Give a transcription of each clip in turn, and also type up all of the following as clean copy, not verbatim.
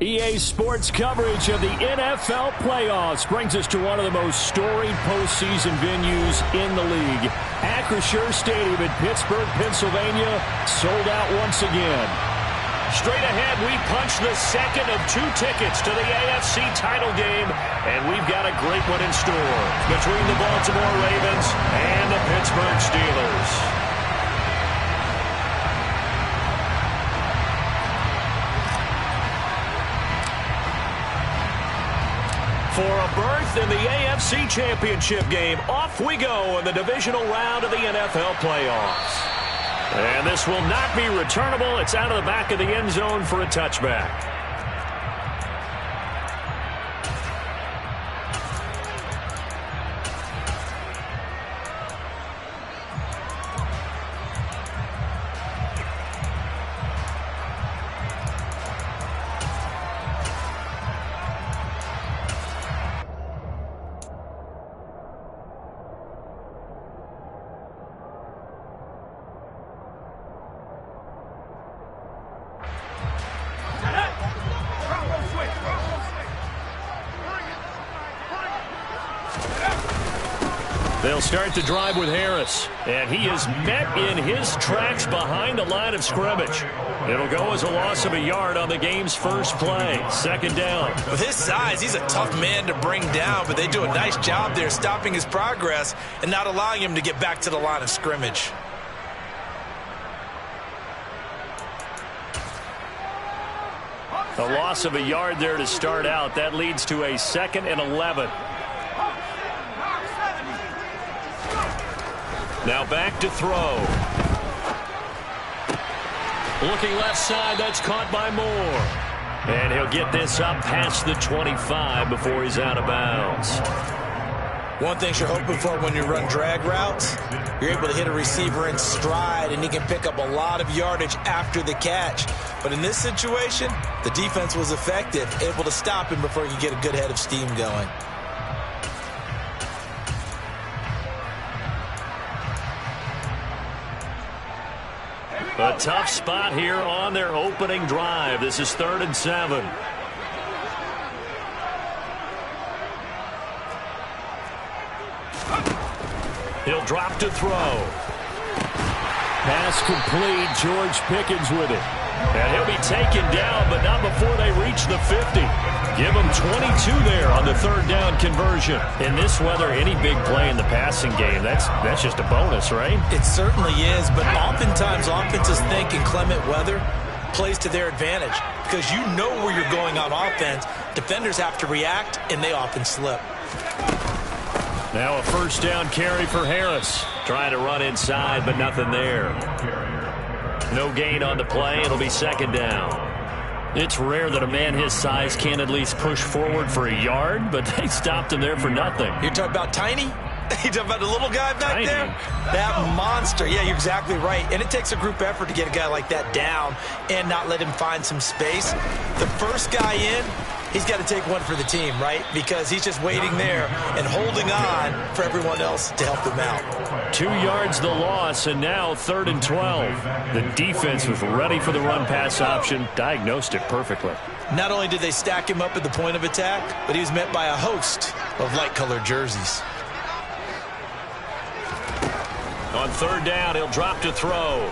EA Sports coverage of the NFL playoffs brings us to one of the most storied postseason venues in the league. Acrisure Stadium in Pittsburgh, Pennsylvania, sold out once again. Straight ahead, we punch the second of 2 tickets to the AFC title game, and we've got a great one in store between the Baltimore Ravens and the Pittsburgh Steelers. For a berth in the AFC Championship game, off we go in the divisional round of the NFL playoffs. And this will not be returnable. It's out of the back of the end zone for a touchback. They'll start the drive with Harris, and he is met in his tracks behind the line of scrimmage. It'll go as a loss of a yard on the game's first play. Second down. With his size, he's a tough man to bring down, but they do a nice job there stopping his progress and not allowing him to get back to the line of scrimmage. A loss of a yard there to start out. That leads to a 2nd and 11. Now back to throw. Looking left side, that's caught by Moore. And he'll get this up past the 25 before he's out of bounds. One thing you're hoping for when you run drag routes, you're able to hit a receiver in stride, and he can pick up a lot of yardage after the catch. But in this situation, the defense was effective, able to stop him before he could get a good head of steam going. A tough spot here on their opening drive. This is 3rd and 7. He'll drop to throw. Pass complete. George Pickens with it. And he'll be taken down, but not before they reach the 50. Give him 22 there on the 3rd down conversion. In this weather, any big play in the passing game, that's just a bonus, right? It certainly is, but oftentimes offenses think in clement weather plays to their advantage because you know where you're going on offense. Defenders have to react, and they often slip. Now a 1st down carry for Harris. Trying to run inside, but nothing there. No gain on the play. It'll be 2nd down. It's rare that a man his size can at least push forward for a yard, but they stopped him there for nothing. You're talking about tiny? You're talking about the little guy back Tiny. there? That monster. Yeah, you're exactly right. And it takes a group effort to get a guy like that down and not let him find some space. The first guy in, he's got to take one for the team, right? Because he's just waiting there and holding on for everyone else to help him out. 2 yards the loss, and now 3rd and 12. The defense was ready for the run-pass option, diagnosed it perfectly. Not only did they stack him up at the point of attack, but he was met by a host of light-colored jerseys. On 3rd down, he'll drop to throw.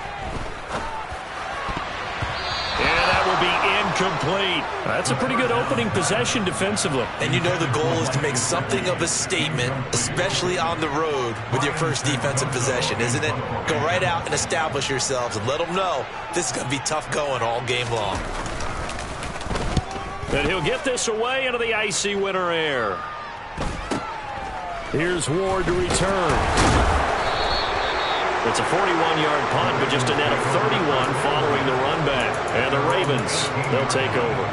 And that will be incomplete. That's a pretty good opening possession defensively. And you know the goal is to make something of a statement, especially on the road with your first defensive possession, isn't it? Go right out and establish yourselves and let them know this is going to be tough going all game long. And he'll get this away into the icy winter air. Here's Ward to return. It's a 41-yard punt, but just a net of 31 following the run back. And the Ravens, they'll take over.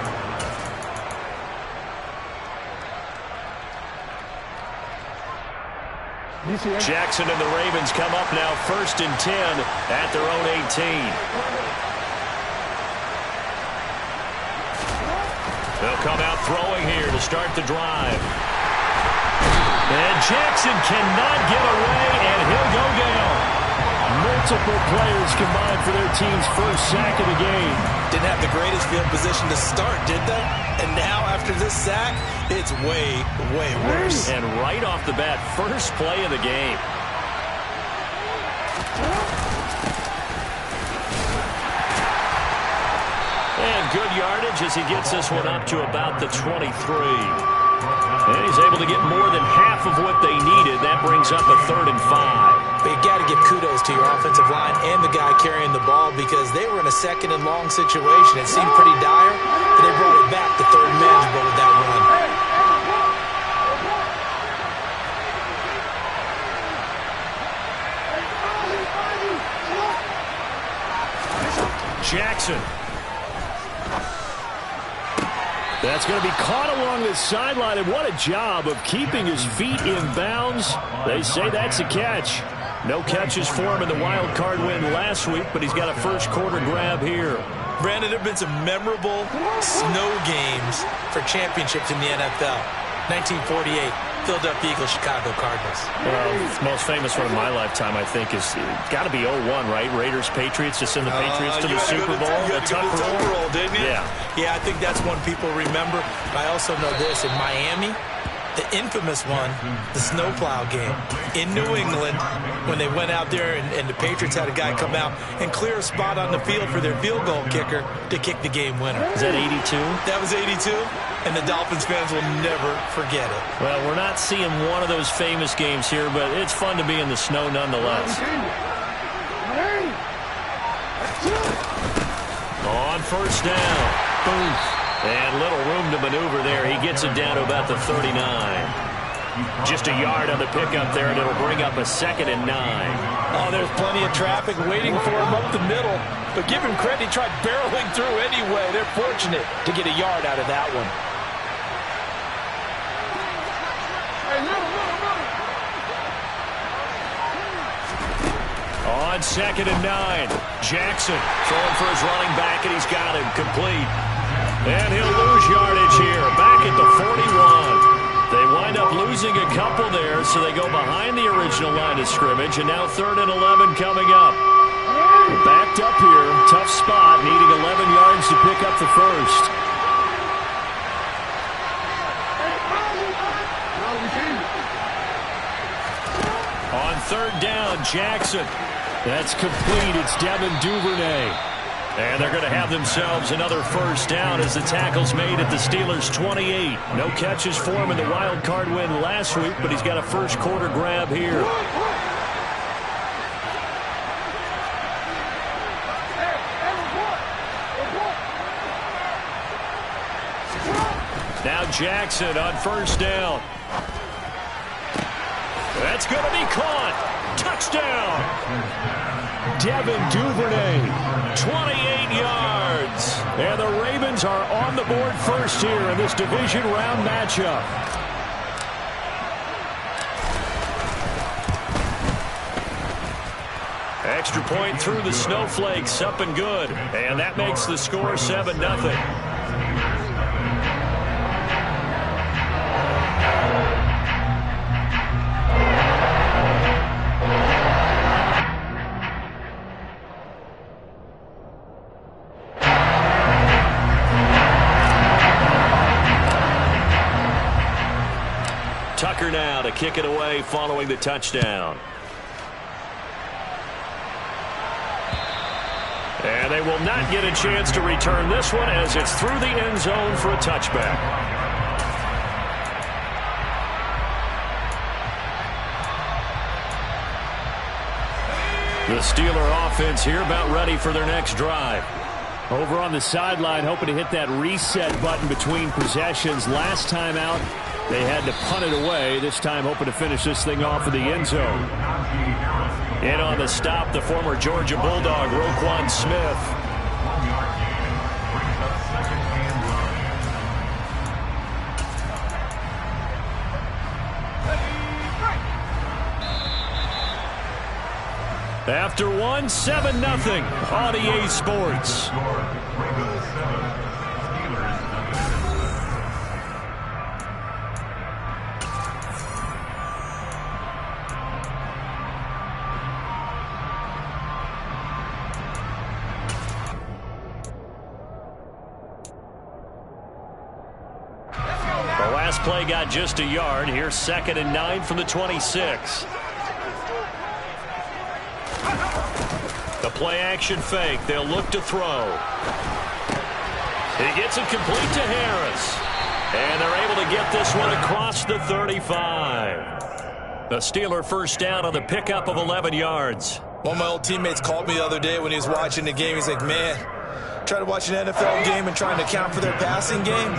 Jackson and the Ravens come up now 1st and 10 at their own 18. They'll come out throwing here to start the drive. And Jackson cannot get away, and he'll go down. Multiple players combined for their team's first sack of the game. Didn't have the greatest field position to start, did they? And now, after this sack, it's way, way worse. And right off the bat, first play of the game. And good yardage as he gets this one up to about the 23. And he's able to get more than half of what they needed. That brings up a 3rd and 5. But you got to give kudos to your offensive line and the guy carrying the ball because they were in a 2nd and long situation. It seemed pretty dire, but they brought it back to 3rd and manageable with that run. Jackson. That's going to be caught along the sideline, and what a job of keeping his feet in bounds. They say that's a catch. No catches for him in the wild card win last week, but he's got a first quarter grab here. Brandon, there have been some memorable snow games for championships in the NFL. 1948, Philadelphia Eagles, Chicago Cardinals. Well, the most famous one of my lifetime, I think, is got to be 01, right? Raiders, Patriots, to send the Patriots to the Super Bowl. You had to go to the Tucker roll, didn't you? Yeah. Yeah, I think that's one people remember. But I also know this. In Miami, the infamous one, the snowplow game in New England, when they went out there and the Patriots had a guy come out and clear a spot on the field for their field goal kicker to kick the game winner. Is that 82? That was 82, and the Dolphins fans will never forget it. Well, we're not seeing one of those famous games here, but it's fun to be in the snow nonetheless. On first down. Boom. And little room to maneuver there. He gets it down to about the 39. Just a yard on the pickup there, and it'll bring up a 2nd and 9. Oh, there's plenty of traffic waiting for him up the middle. But give him credit, he tried barreling through anyway. They're fortunate to get a yard out of that one. On 2nd and 9, Jackson throwing for his running back, and he's got him complete. And he'll lose yardage here, back at the 41. They wind up losing a couple there, so they go behind the original line of scrimmage, and now 3rd and 11 coming up. Backed up here, tough spot, needing 11 yards to pick up the first. On 3rd down, Jackson. That's complete. It's Devin Duvernay. And they're going to have themselves another first down as the tackle's made at the Steelers' 28. No catches for him in the wild card win last week, but he's got a first quarter grab here. Now Jackson on first down. That's going to be caught. Touchdown. Devin Duvernay, 28 yards. And the Ravens are on the board first here in this division round matchup. Extra point through the snowflakes, up and good. And that makes the score 7-0. Tucker now to kick it away following the touchdown. And they will not get a chance to return this one as it's through the end zone for a touchback. The Steeler offense here about ready for their next drive. Over on the sideline, hoping to hit that reset button between possessions. Last time out, they had to punt it away. This time hoping to finish this thing off in the end zone. In on the stop, the former Georgia Bulldog, Roquan Smith. After one, 7-0 on EA Sports. last play got just a yard. Here's 2nd and 9 from the 26. The play action fake. They'll look to throw. He gets it complete to Harris. And they're able to get this one across the 35. The Steeler first down on the pickup of 11 yards. One of my old teammates called me the other day when he was watching the game. He's like, man, trying to watch an NFL game and trying to account for their passing game,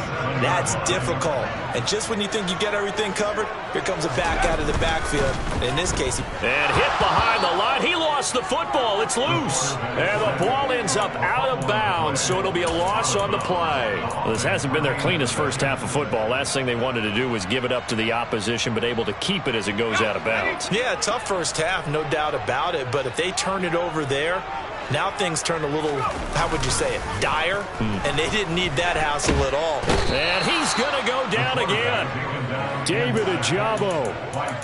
that's difficult. And just when you think you get everything covered, here comes a back out of the backfield. In this case, and hit behind the line. He lost the football. It's loose. And the ball ends up out of bounds, so it'll be a loss on the play. Well, this hasn't been their cleanest first half of football. Last thing they wanted to do was give it up to the opposition, but able to keep it as it goes out of bounds. Yeah, tough first half, no doubt about it. But if they turn it over there, now things turn a little, how would you say it, dire? And they didn't need that hassle at all. And he's going to go down again. David Ajabo.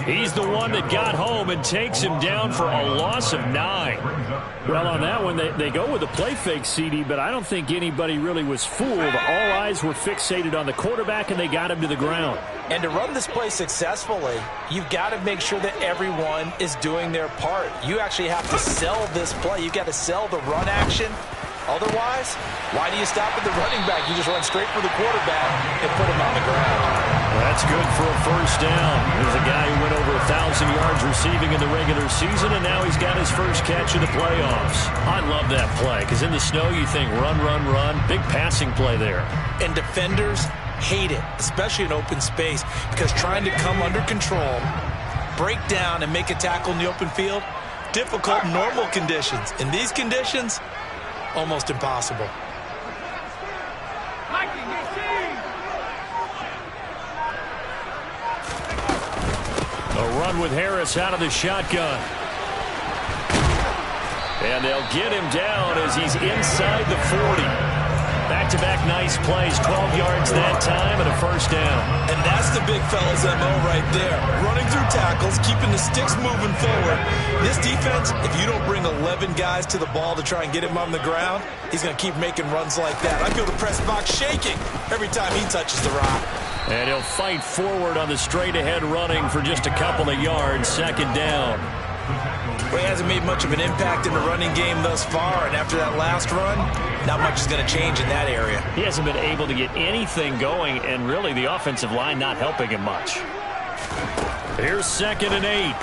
He's the one that got home and takes him down for a loss of 9. Well, on that one, they go with the play fake, CD, but I don't think anybody really was fooled. All eyes were fixated on the quarterback, and they got him to the ground. And to run this play successfully, you've got to make sure that everyone is doing their part. You actually have to sell this play. You've got to sell the run action. Otherwise, why do you stop at the running back? You just run straight for the quarterback and put him on the ground. That's good for a first down. There's a guy who went over 1,000 yards receiving in the regular season, and now he's got his first catch in the playoffs. I love that play, because in the snow you think run, run, run. Big passing play there. And defenders hate it, especially in open space, because trying to come under control, break down, and make a tackle in the open field, difficult in normal conditions. In these conditions, almost impossible. A run with Harris out of the shotgun. And they'll get him down as he's inside the 40. Back-to-back nice plays, 12 yards that time and a first down. And that's the big fella's MO right there. Running through tackles, keeping the sticks moving forward. This defense, if you don't bring 11 guys to the ball to try and get him on the ground, he's going to keep making runs like that. I feel the press box shaking every time he touches the rock. And he'll fight forward on the straight-ahead running for just a couple of yards, second down. Well, he hasn't made much of an impact in the running game thus far, and after that last run, not much is going to change in that area. He hasn't been able to get anything going, and really the offensive line not helping him much. Here's 2nd and 8.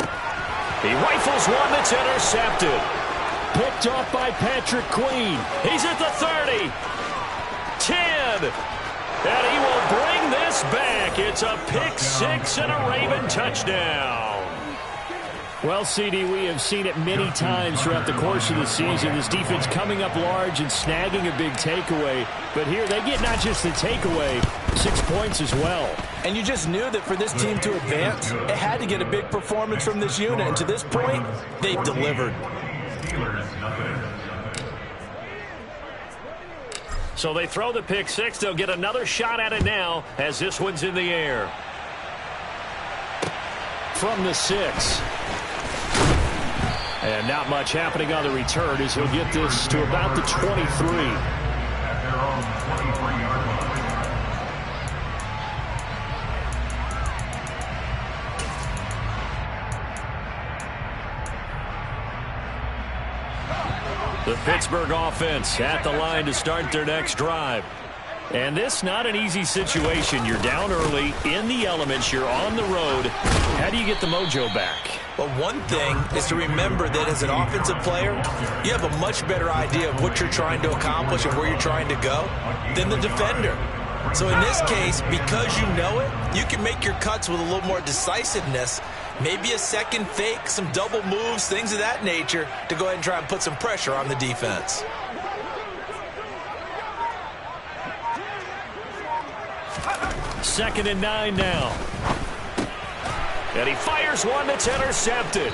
He rifles one that's intercepted. Picked off by Patrick Queen. He's at the 30. 10. And he will bring this back. It's a pick-6 and a Raven touchdown. Well, CD, we have seen it many times throughout the course of the season. This defense coming up large and snagging a big takeaway. But here they get not just the takeaway, 6 points as well. And you just knew that for this team to advance, it had to get a big performance from this unit. And to this point, they've delivered. So they throw the pick-6. They'll get another shot at it now as this one's in the air. From the 6. And not much happening on the return as he'll get this to about the 23. The Pittsburgh offense at the line to start their next drive. And this not an easy situation. You're down early, in the elements, you're on the road. How do you get the mojo back? Well, one thing is to remember that as an offensive player, you have a much better idea of what you're trying to accomplish and where you're trying to go than the defender. So in this case, because you know it, you can make your cuts with a little more decisiveness, maybe a second fake, some double moves, things of that nature, to go ahead and try and put some pressure on the defense. Second and 9 now. And he fires one that's intercepted.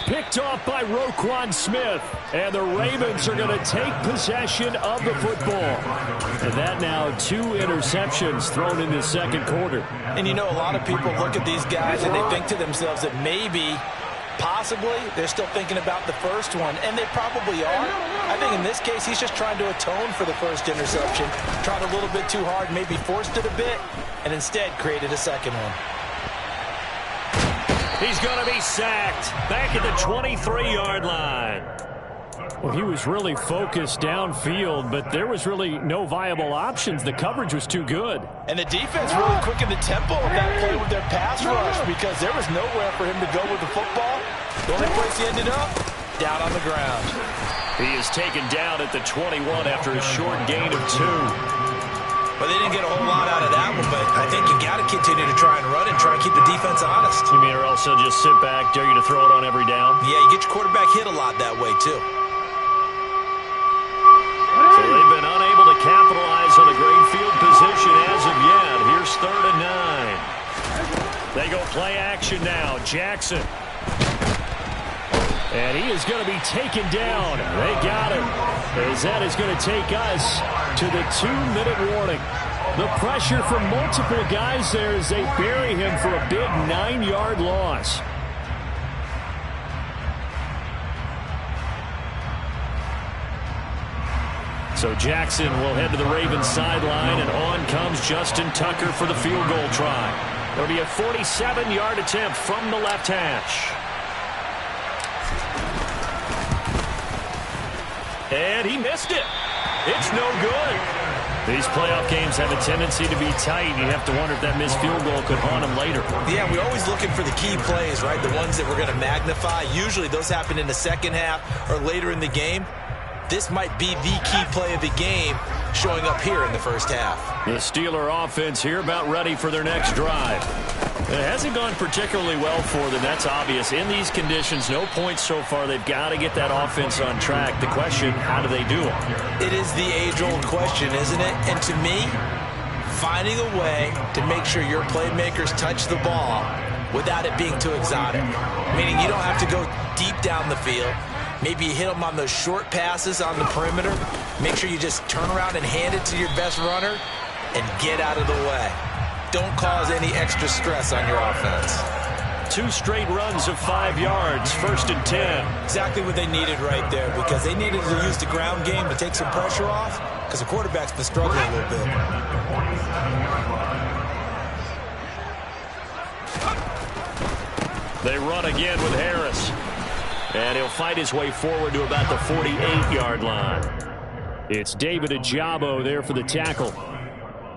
Picked off by Roquan Smith. And the Ravens are going to take possession of the football. And that now 2 interceptions thrown in the second quarter. And you know, a lot of people look at these guys and they think to themselves that maybe, possibly, they're still thinking about the first one. And they probably are. I think in this case, he's just trying to atone for the first interception. Tried a little bit too hard, maybe forced it a bit. and instead created a second one. He's going to be sacked back at the 23-yard line. Well, he was really focused downfield, but there was really no viable options. The coverage was too good. And the defense really quickened the tempo of that play with their pass rush because there was nowhere for him to go with the football. The only place he ended up, down on the ground. He is taken down at the 21 after a short gain of 2. Well, they didn't get a whole lot out of that one, but I think you got to continue to try and run and try and keep the defense honest. You mean or else they'll just sit back, dare you to throw it on every down? Yeah, you get your quarterback hit a lot that way, too. So they've been unable to capitalize on a great field position as of yet. Here's 3rd and 9. They go play action now. Jackson. And he is going to be taken down. They got him. As that is going to take us to the 2-minute warning. The pressure from multiple guys there as they bury him for a big 9-yard loss. So Jackson will head to the Ravens sideline, and on comes Justin Tucker for the field goal try. It'll be a 47-yard attempt from the left hash. And he missed it. It's no good. These playoff games have a tendency to be tight. You have to wonder if that missed field goal could haunt him later. Yeah, we're always looking for the key plays, right? The ones that we're going to magnify. Usually those happen in the second half or later in the game. This might be the key play of the game showing up here in the first half. The Steeler offense here about ready for their next drive. It hasn't gone particularly well for them. That's obvious. In these conditions, no points so far. They've got to get that offense on track. The question, how do they do it? It is the age-old question, isn't it? And to me, finding a way to make sure your playmakers touch the ball without it being too exotic. Meaning you don't have to go deep down the field. Maybe you hit them on those short passes on the perimeter. Make sure you just turn around and hand it to your best runner and get out of the way. Don't cause any extra stress on your offense. 2 straight runs of 5 yards, 1st and 10. Exactly what they needed right there because they needed to use the ground game to take some pressure off because the quarterback's been struggling a little bit. They run again with Harris. And he'll fight his way forward to about the 48-yard line. It's David Ajabo there for the tackle.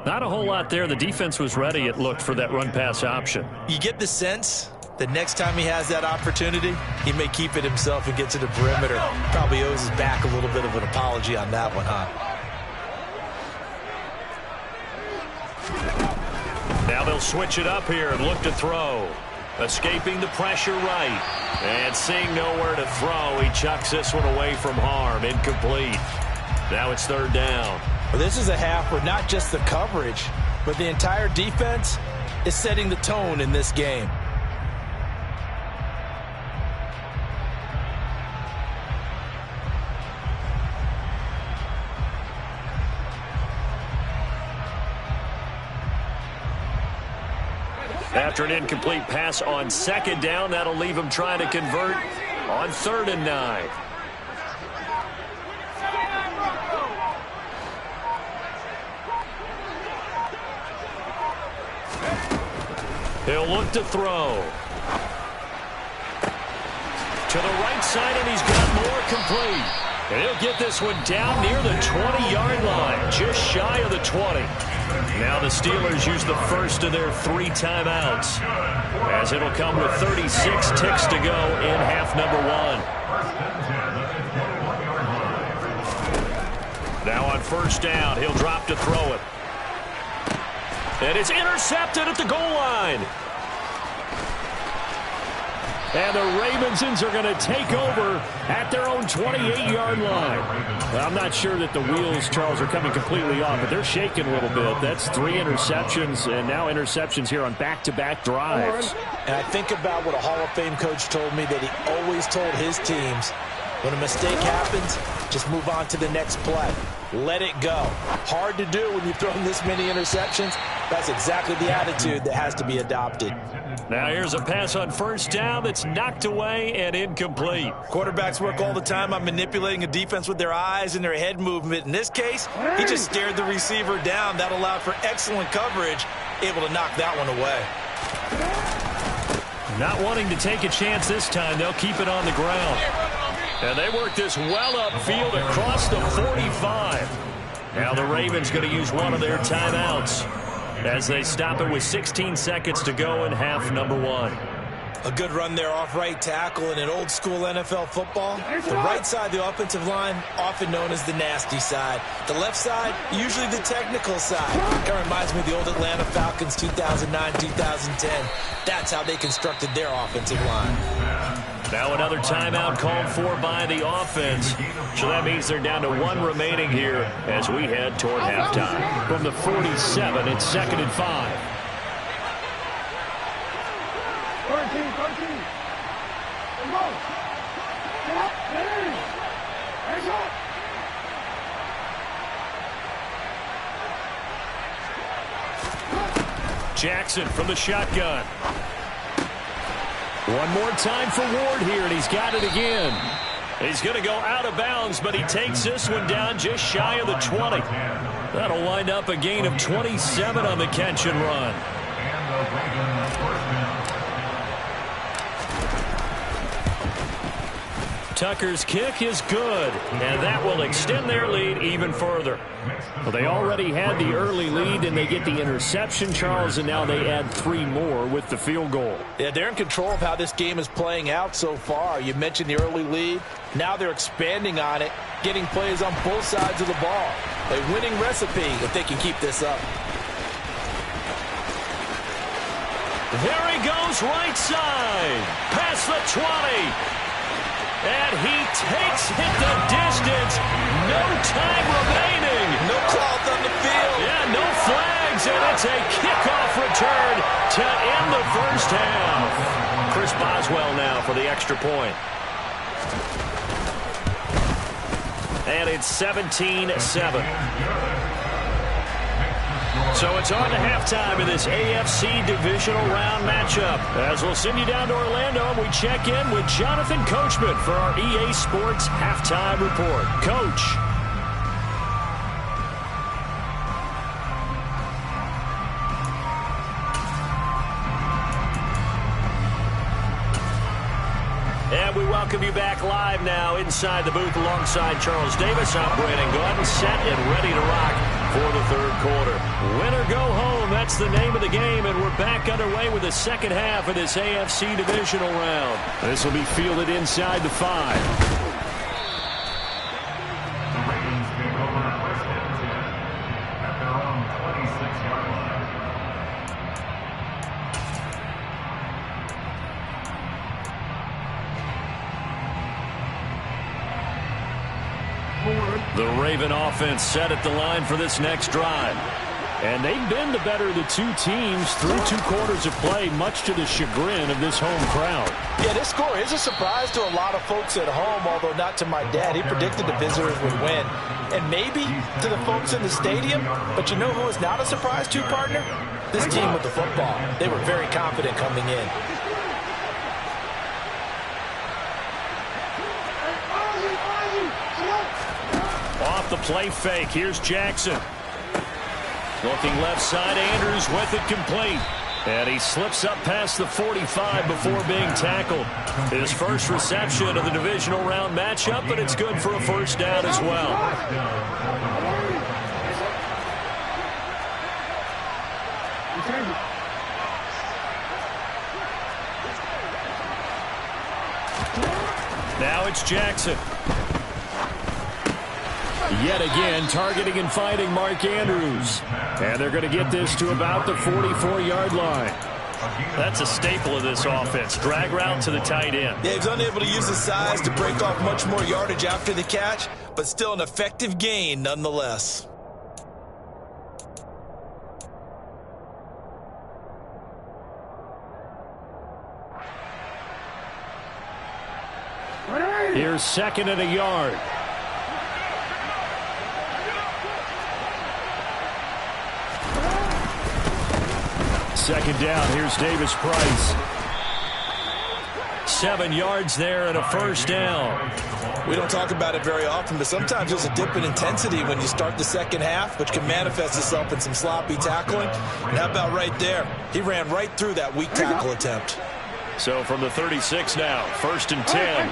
Not a whole lot there. The defense was ready, it looked, for that run-pass option. You get the sense that next time he has that opportunity, he may keep it himself and get to the perimeter. Probably owes his back a little bit of an apology on that one, huh? Now they'll switch it up here and look to throw. Escaping the pressure right. And seeing nowhere to throw, he chucks this one away from harm. Incomplete. Now it's 3rd down. Well, this is a half where not just the coverage, but the entire defense is setting the tone in this game. After an incomplete pass on 2nd down, that'll leave him trying to convert on 3rd and 9. He'll look to throw. To the right side, and he's got more complete. And he'll get this one down near the 20-yard line, just shy of the 20. Now the Steelers use the first of their 3 timeouts, as it'll come with 36 ticks to go in half number 1. Now on 1st down, he'll drop to throw it. And it's intercepted at the goal line. And the Ravensons are going to take over at their own 28-yard line. Well, I'm not sure that the wheels, Charles, are coming completely off, but they're shaking a little bit. That's 3 interceptions, and now interceptions here on back-to-back drives. And I think about what a Hall of Fame coach told me, that he always told his teams, when a mistake happens, just move on to the next play. Let it go. Hard to do when you've thrown this many interceptions. That's exactly the attitude that has to be adopted. Now here's a pass on 1st down that's knocked away and incomplete. Quarterbacks work all the time on manipulating a defense with their eyes and their head movement. In this case, he just stared the receiver down. That allowed for excellent coverage able to knock that one away. Not wanting to take a chance this time. They'll keep it on the ground. And they work this well upfield across the 45. Now the Ravens going to use one of their timeouts as they stop it with 16 seconds to go in half number 1. A good run there off right tackle in an old school NFL football. The right side of the offensive line, often known as the nasty side. The left side, usually the technical side. It reminds me of the old Atlanta Falcons 2009-2010. That's how they constructed their offensive line. Now another timeout called for by the offense. So that means they're down to 1 remaining here as we head toward halftime. From the 47, it's 2nd and 5. 13. Jackson from the shotgun. One more time for Ward here, and he's got it again. He's going to go out of bounds, but he takes this one down just shy of the 20. That'll wind up a gain of 27 on the catch and run. Tucker's kick is good, and that will extend their lead even further. Well, they already had the early lead, and they get the interception, Charles, and now they add 3 more with the field goal. Yeah, they're in control of how this game is playing out so far. You mentioned the early lead. Now they're expanding on it, getting plays on both sides of the ball. A winning recipe if they can keep this up. There he goes, right side, past the 20. And he takes it the distance. No time remaining. No cloth on the field. Yeah, no flags, and it's a kickoff return to end the first half. Chris Boswell now for the extra point. And it's 17-7. So it's on to halftime in this AFC divisional round matchup. As we'll send you down to Orlando, and we check in with Jonathan Coachman for our EA Sports Halftime Report. Coach. And we welcome you back live now inside the booth alongside Charles Davis. I'm Brandon Gordon, set and ready to rock for the third quarter. Win or go home, that's the name of the game, and we're back underway with the second half of this AFC divisional round. This will be fielded inside the 5. The Raven offense set at the line for this next drive. And they've been the better of the 2 teams through 2 quarters of play, much to the chagrin of this home crowd. Yeah, this score is a surprise to a lot of folks at home, although not to my dad. He predicted the visitors would win. And maybe to the folks in the stadium. But you know who is not a surprise to, partner? This team with the football. They were very confident coming in. Off the play fake, here's Jackson. Looking left side, Andrews with it complete. And he slips up past the 45 before being tackled. His first reception of the divisional round matchup, but it's good for a first down as well. Now it's Jackson. Yet again, targeting and fighting Mark Andrews. And they're going to get this to about the 44-yard line. That's a staple of this offense. Drag route to the tight end. Yeah, he's unable to use his size to break off much more yardage after the catch, but still an effective gain nonetheless. Here's 2nd and a yard. Second down, here's Davis Price. 7 yards there and a first down. We don't talk about it very often, but sometimes there's a dip in intensity when you start the second half, which can manifest itself in some sloppy tackling. And how about right there? He ran right through that weak tackle attempt. So from the 36 now, 1st and 10.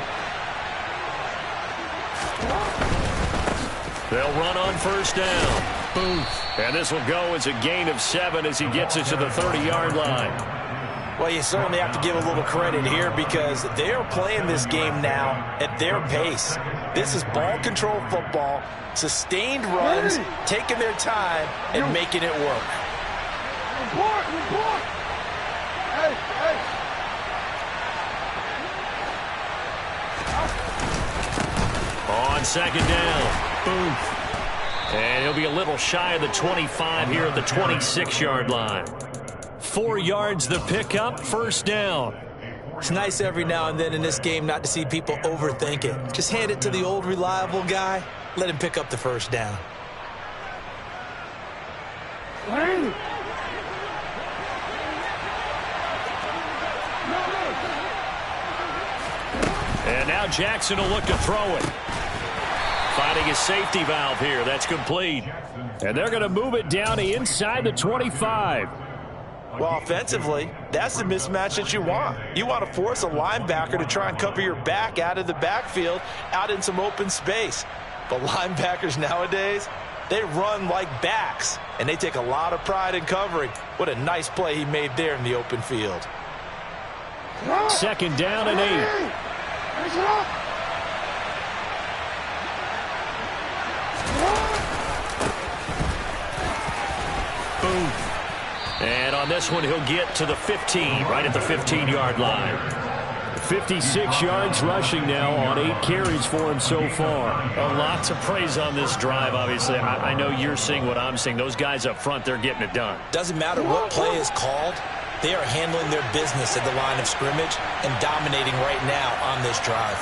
They'll run on first down. Boom. And this will go as a gain of 7 as he gets it to the 30-yard line. Well, you certainly have to give a little credit here because they are playing this game now at their pace. This is ball control football, sustained runs, taking their time, and making it work. On second down. Boom. And he'll be a little shy of the 25 here at the 26-yard line. 4 yards the pickup, first down. It's nice every now and then in this game not to see people overthink it. Just hand it to the old reliable guy. Let him pick up the first down. And now Jackson will look to throw it. Finding his safety valve here. That's complete. And they're going to move it down to inside the 25. Well, offensively, that's the mismatch that you want. You want to force a linebacker to try and cover your back out of the backfield, out in some open space. But linebackers nowadays, they run like backs, and they take a lot of pride in covering. What a nice play he made there in the open field. 2nd down and 8. Boom. And on this one, he'll get to the 15, right at the 15-yard line. 56 yards rushing now on 8 carries for him so far. A lot to praise on this drive, obviously. I know you're seeing what I'm seeing. Those guys up front, they're getting it done. Doesn't matter what play is called. They are handling their business at the line of scrimmage and dominating right now on this drive.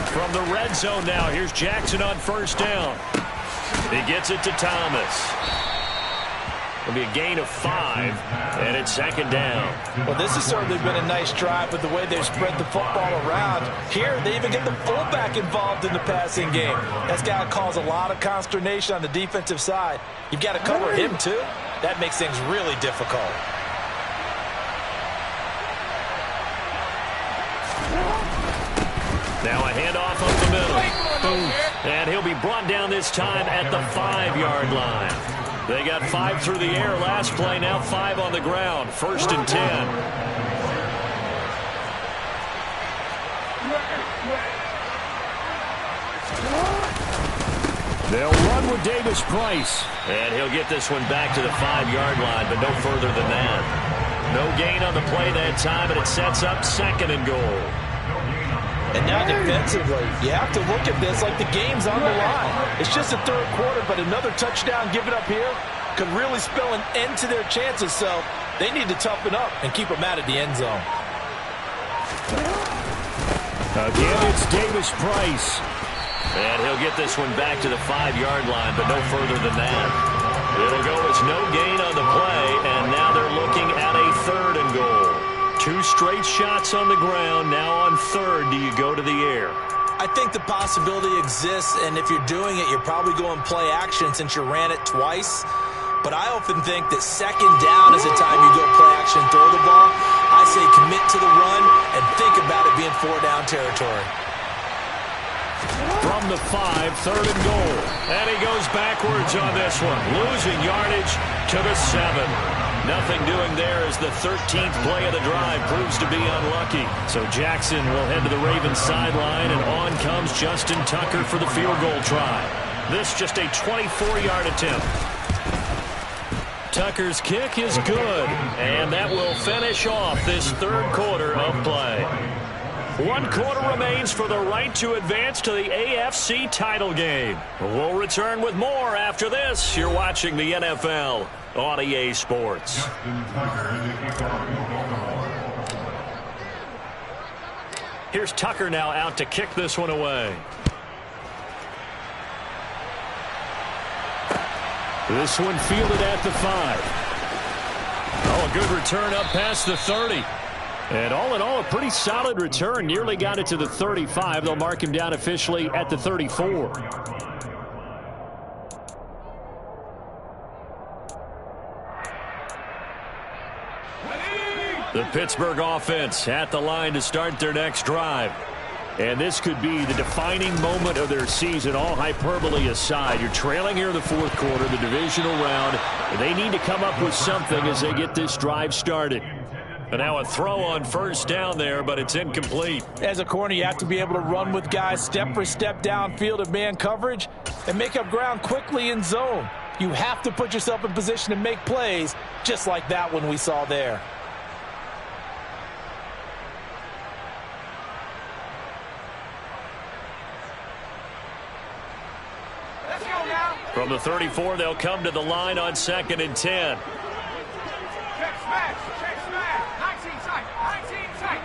From the red zone now, here's Jackson on first down. He gets it to Thomas. It'll be a gain of 5, and it's 2nd down. Well, this has certainly been a nice drive with the way they've spread the football around. Here, they even get the fullback involved in the passing game. That's got to cause a lot of consternation on the defensive side. You've got to cover him, too. That makes things really difficult. Now a handoff up the middle. Boom. And he'll be brought down this time at the 5-yard line. They got 5 through the air last play, now 5 on the ground. 1st and 10. They'll run with Davis Price. And he'll get this one back to the 5-yard line, but no further than that. No gain on the play that time, and it sets up 2nd and goal. And now defensively, you have to look at this like the game's on the line. It's just the 3rd quarter, but another touchdown given up here could really spell an end to their chances. So they need to toughen up and keep them out of the end zone. Again, it's Davis Price. And he'll get this one back to the 5-yard line, but no further than that. It'll go as no gain on the play, and now they're looking at a 3rd and goal. 2 straight shots on the ground. Now on 3rd, do you go to the air? I think the possibility exists, and if you're doing it, you're probably going play action since you ran it twice. But I often think that 2nd down is the time you go play action, throw the ball. I say commit to the run and think about it being 4-down territory. From the 5, 3rd and goal. And he goes backwards on this one. Losing yardage to the 7. Nothing doing there as the 13th play of the drive proves to be unlucky. So Jackson will head to the Ravens sideline, and on comes Justin Tucker for the field goal try. This just a 24-yard attempt. Tucker's kick is good, and that will finish off this 3rd quarter of play. 1 quarter remains for the right to advance to the AFC title game. We'll return with more after this. You're watching the NFL on EA Sports. Here's Tucker now out to kick this one away. This one fielded at the 5. Oh, a good return up past the 30. And all in all, a pretty solid return. Nearly got it to the 35. They'll mark him down officially at the 34. The Pittsburgh offense at the line to start their next drive. And this could be the defining moment of their season, all hyperbole aside. You're trailing here in the fourth quarter, the divisional round. They need to come up with something as they get this drive started. And now a throw on first down there, but it's incomplete. As a corner, you have to be able to run with guys step for step downfield in man coverage and make up ground quickly in zone. You have to put yourself in position to make plays, just like that one we saw there. From the 34, they'll come to the line on 2nd and 10. Check smash, 19 side, 19 side.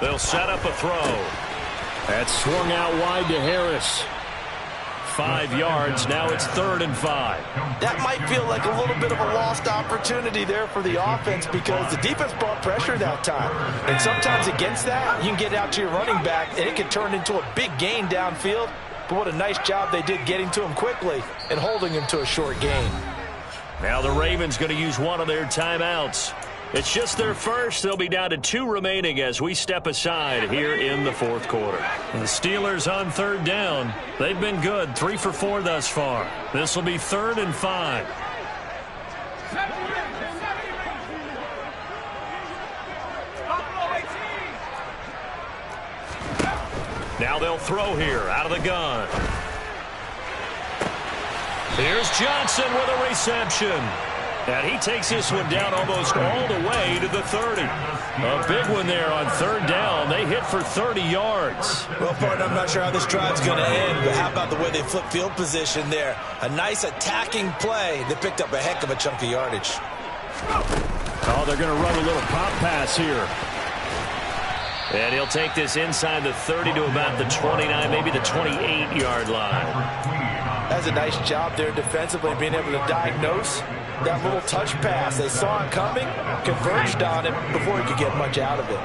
They'll set up a throw. That's swung out wide to Harris. 5 yards. Now it's 3rd and 5. That might feel like a little bit of a lost opportunity there for the offense because the defense brought pressure that time. And sometimes against that, you can get out to your running back, and it can turn into a big gain downfield. But what a nice job they did getting to him quickly and holding him to a short gain. Now the Ravens going to use one of their timeouts. It's just their first. They'll be down to 2 remaining as we step aside here in the fourth quarter. The Steelers on 3rd down. They've been good, 3 for 4 thus far. This will be 3rd and 5. Now they'll throw here out of the gun. Here's Johnson with a reception. And he takes this one down almost all the way to the 30. A big one there on 3rd down. They hit for 30 yards. Well, partner, I'm not sure how this drive's going to end, but how about the way they flip field position there? A nice attacking play. They picked up a heck of a chunk of yardage. Oh, they're going to run a little pop pass here. And he'll take this inside the 30 to about the 29, maybe the 28-yard line. That's a nice job there defensively, being able to diagnose that little touch pass. They saw it coming, converged on it before he could get much out of it.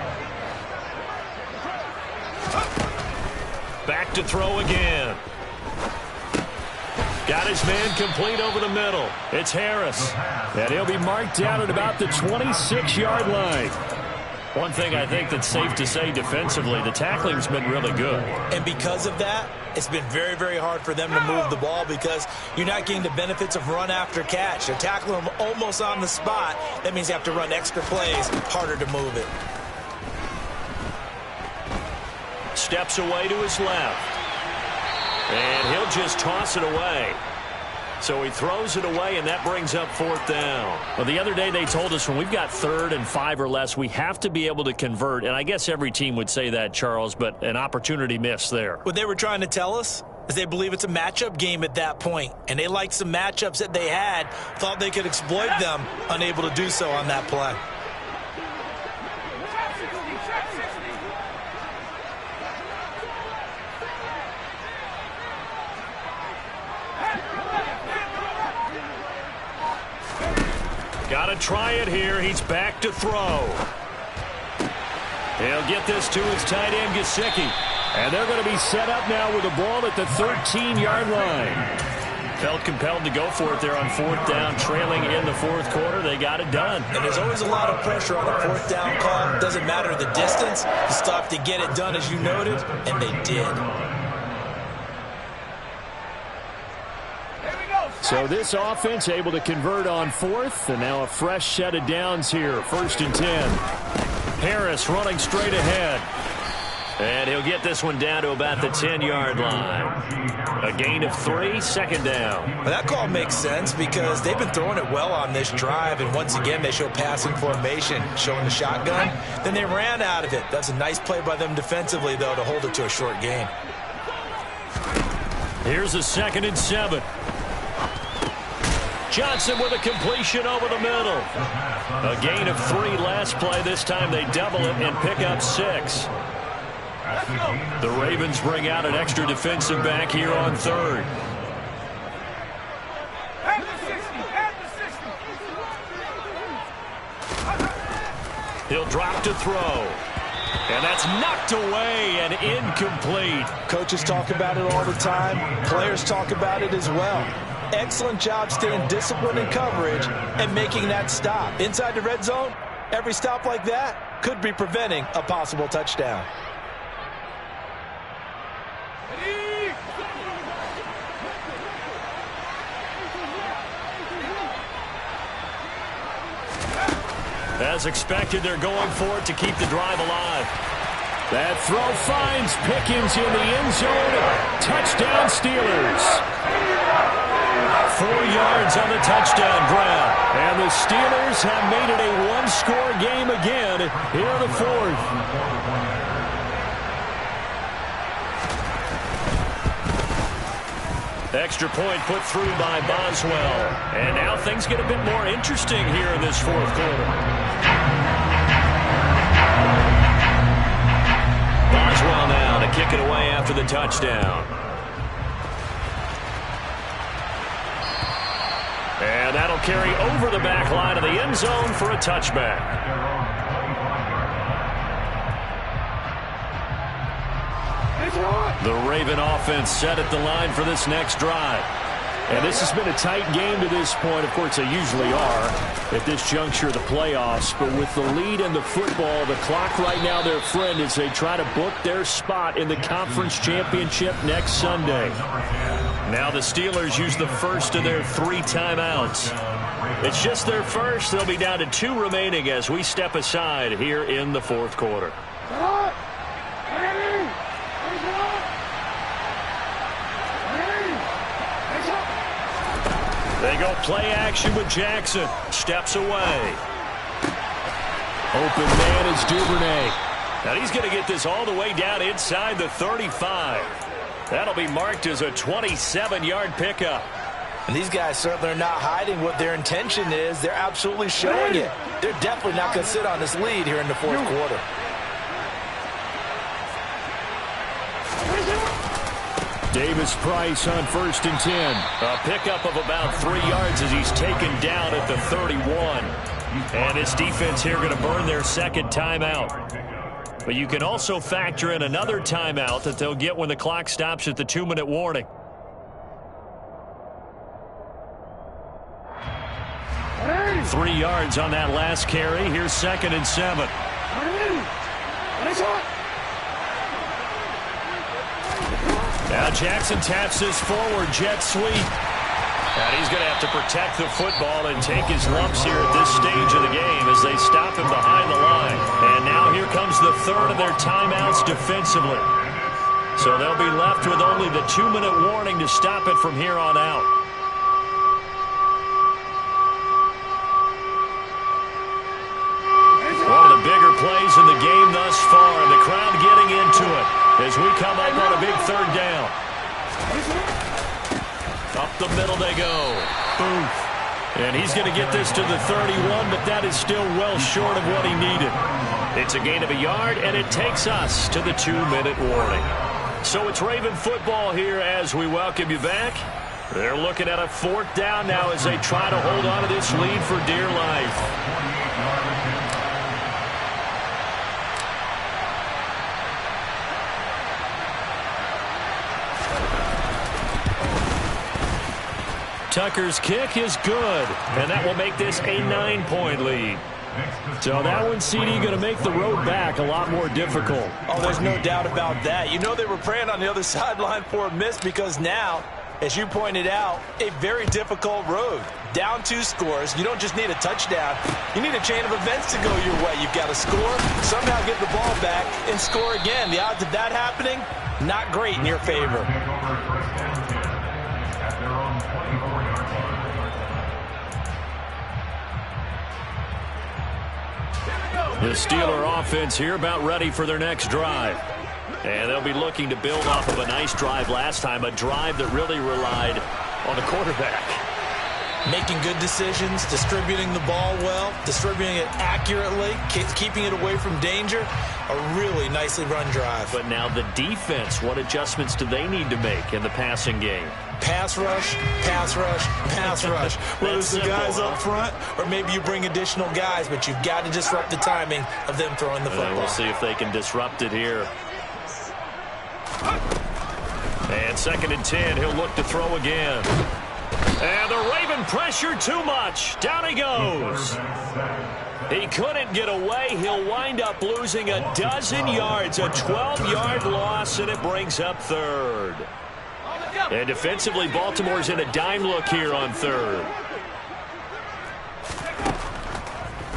Back to throw again. Got his man complete over the middle. It's Harris. And he'll be marked down at about the 26-yard line. One thing I think that's safe to say defensively, the tackling's been really good. And because of that, it's been very, very hard for them to move the ball because you're not getting the benefits of run after catch. They're tackling them almost on the spot. That means you have to run extra plays, harder to move it. Steps away to his left. And he'll just toss it away. So he throws it away, and that brings up 4th down. Well, the other day they told us when we've got 3rd and 5 or less, we have to be able to convert. And I guess every team would say that, Charles, but an opportunity missed there. What they were trying to tell us is they believe it's a matchup game at that point. And they liked some matchups that they had, thought they could exploit them, unable to do so on that play. Got to try it here. He's back to throw. He'll get this to his tight end, Gesicki. And they're going to be set up now with the ball at the 13-yard line. Felt compelled to go for it there on 4th down, trailing in the fourth quarter. They got it done. And there's always a lot of pressure on a 4th down call. Doesn't matter the distance. You still have to get it done, as you noted, and they did. So this offense able to convert on 4th, and now a fresh set of downs here. 1st and 10. Harris running straight ahead. And he'll get this one down to about the 10-yard line. A gain of 3, 2nd down. Well, that call makes sense because they've been throwing it well on this drive, and once again they show passing formation, showing the shotgun. Then they ran out of it. That's a nice play by them defensively, though, to hold it to a short gain. Here's a 2nd and 7. Johnson with a completion over the middle. A gain of 3 last play. This time they double it and pick up 6. The Ravens bring out an extra defensive back here on 3rd. He'll drop to throw. And that's knocked away and incomplete. Coaches talk about it all the time. Players talk about it as well. Excellent job staying disciplined in coverage and making that stop. Inside the red zone, every stop like that could be preventing a possible touchdown. As expected, they're going for it to keep the drive alive. That throw finds Pickens in the end zone. Touchdown, Steelers. 4 yards on the touchdown grab. And the Steelers have made it a one-score game again here in the fourth. Extra point put through by Boswell. And now things get a bit more interesting here in this fourth quarter. Boswell now to kick it away after the touchdown. And that'll carry over the back line of the end zone for a touchback. The Raven offense set at the line for this next drive. And this has been a tight game to this point. Of course, they usually are at this juncture of the playoffs. But with the lead in the football, the clock right now their friend as they try to book their spot in the conference championship next Sunday. Now the Steelers use the first of their 3 timeouts. It's just their first. They'll be down to 2 remaining as we step aside here in the fourth quarter. They go play action with Jackson. Steps away. Open man is Duvernay. Now he's going to get this all the way down inside the 35. That'll be marked as a 27-yard pickup. And these guys certainly are not hiding what their intention is. They're absolutely showing it. They're definitely not going to sit on this lead here in the fourth quarter. Davis Price on 1st and 10. A pickup of about 3 yards as he's taken down at the 31. And this defense here going to burn their second timeout. But you can also factor in another timeout that they'll get when the clock stops at the 2-minute warning. Three yards on that last carry. Here's 2nd and 7. Now Jackson taps this forward jet sweep. And he's going to have to protect the football and take his lumps here at this stage of the game as they stop him behind the line. And now here comes the 3rd of their timeouts defensively. So they'll be left with only the 2-minute warning to stop it from here on out. One of the bigger plays in the game thus far, and the crowd getting into it as we come up on a big 3rd down. Up the middle they go. Booth. And he's going to get this to the 31, but that is still well short of what he needed. It's a gain of a yard, and it takes us to the 2-minute warning. So it's Raven football here as we welcome you back. They're looking at a 4th down now as they try to hold on to this lead for dear life. Tucker's kick is good, and that will make this a 9-point lead. So that one, CD, going to make the road back a lot more difficult. Oh, there's no doubt about that. You know they were praying on the other sideline for a miss because now, as you pointed out, a very difficult road. Down 2 scores. You don't just need a touchdown. You need a chain of events to go your way. You've got to score, somehow get the ball back, and score again. The odds of that happening, not great in your favor. The Steeler offense here about ready for their next drive. And they'll be looking to build off of a nice drive last time, a drive that really relied on the quarterback. Making good decisions, distributing the ball well, distributing it accurately, keeping it away from danger. A really nicely run drive. But now the defense, what adjustments do they need to make in the passing game? Pass rush, pass rush, pass rush. Whether it's the guys up front or maybe you bring additional guys, but you've got to disrupt the timing of them throwing the football. We'll see if they can disrupt it here. And 2nd and 10, he'll look to throw again. And the Raven pressure too much. Down he goes. He couldn't get away. He'll wind up losing a dozen yards, a 12-yard loss, and it brings up 3rd. And defensively, Baltimore's in a dime look here on 3rd.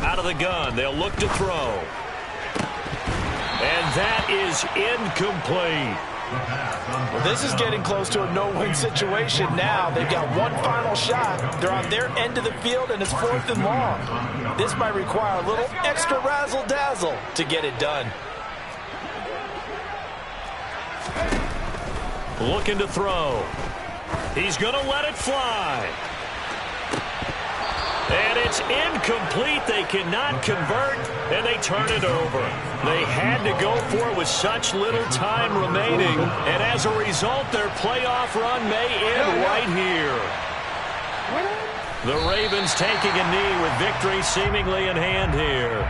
Out of the gun, they'll look to throw. And that is incomplete. Well, this is getting close to a no-win situation now. They've got one final shot. They're on their end of the field, and it's 4th and long. This might require a little extra razzle-dazzle to get it done. Looking to throw. He's going to let it fly. And it's incomplete. They cannot convert, and they turn it over. They had to go for it with such little time remaining, and as a result, their playoff run may end right here. The Ravens taking a knee with victory seemingly in hand here.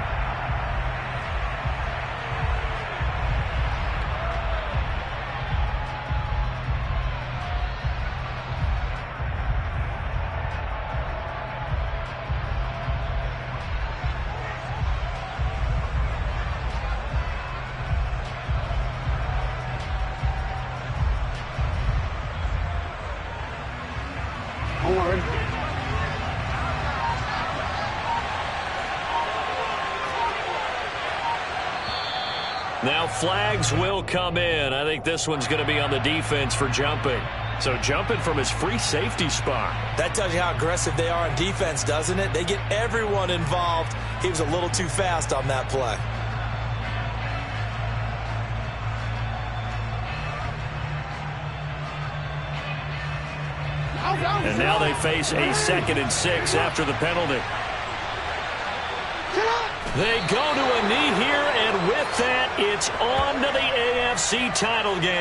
Now flags will come in. I think this one's going to be on the defense for jumping. So jumping from his free safety spot. That tells you how aggressive they are on defense, doesn't it? They get everyone involved. He was a little too fast on that play. And now they face a 2nd and 6 after the penalty. They go to a knee here, and with that, it's on to the AFC title game.